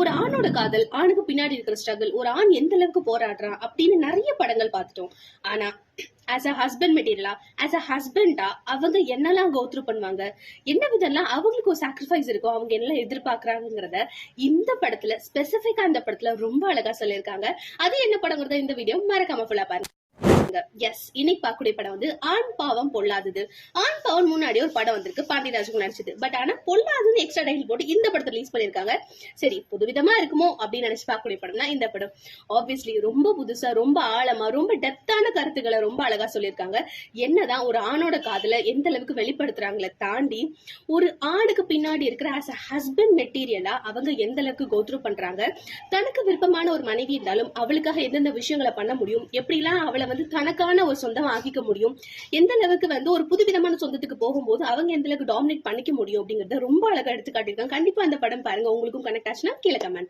ஒரு ஆணோட காதல், ஆணுக்கு பின்னாடி இருக்கிற ஸ்ட்ரகிள், ஒரு ஆண் எந்த அளவுக்கு போராடுறான் அப்படின்னு நிறைய படங்கள் பார்த்துட்டோம். ஆனா ஆஸ் அ ஹஸ்பண்ட் மெட்டீரியலா, ஆஸ் அ ஹஸ்பண்டா அவங்க என்னெல்லாம் கோ த்ரூ பண்ணுவாங்க, என்ன விதம்லாம் அவங்களுக்கு ஒரு சாக்ரிஃபைஸ் இருக்கும், அவங்க என்ன எதிர்பார்க்கறாங்கிறத இந்த படத்துல ஸ்பெசிபிக்கா இந்த படத்துல ரொம்ப அழகா சொல்லியிருக்காங்க. அது என்ன படங்கிறத இந்த வீடியோ மறக்காம ஃபுல்லா பாருங்க. எஸ், இன்னைக்கு பார்க்கக்கூடிய படம் வந்து ஆண் பாவம் பொல்லாதது. ஆண் பாவம் முன்னாடி ஒரு படம் வந்திருக்கு, பாண்டியராஜுக்கு நடிச்சது. பட் ஆனா பொல்லாததுன்னு எக்ஸ்ட்ரா டைட்டில் போட்டு இந்த படத்தை ரிலீஸ் பண்ணிருக்காங்க. சரி, புதுவிதமா இருக்குமோ அப்படின்னு நினைச்சு பார்க்கக்கூடிய படம் தான் இந்த படம். ஆப்வியஸ்லி ரொம்ப புதுசா, ரொம்ப ஆழமா, ரொம்ப டெப்தான கருத்துக்களை ரொம்ப அழகா சொல்லியிருக்காங்க. என்னதான் ஒரு ஆணோட காதல எந்த அளவுக்கு வெளிப்படுத்துறாங்களே தாண்டி, ஒரு ஆணுக்கு பின்னாடி இருக்கிற ஆஸ் அ ஹஸ்பண்ட் மெட்டீரியலா அவங்க எந்த அளவுக்கு கோத்ரூ பண்றாங்க, தனக்கு விருப்பமான ஒரு மனைவி இருந்தாலும் அவளுக்காக எந்தெந்த விஷயங்களை பண்ண முடியும், எப்படிலாம் அவளை வந்து தனக்கான ஒரு சொந்தம் ஆக்கிக்க முடியும், எந்த அளவுக்கு வந்து ஒரு புதுவிதமான சொந்தத்துக்கு போகும்போது அவங்க எந்த அளவுக்கு டாமினேட் பண்ணிக்க முடியும் அப்படிங்கறத ரொம்ப அழகா எடுத்து காட்டியிருக்காங்க. கண்டிப்பா அந்த படம் பாருங்க, உங்களுக்கும் கனெக்ட் ஆச்சுன்னா கீழே கமெண்ட்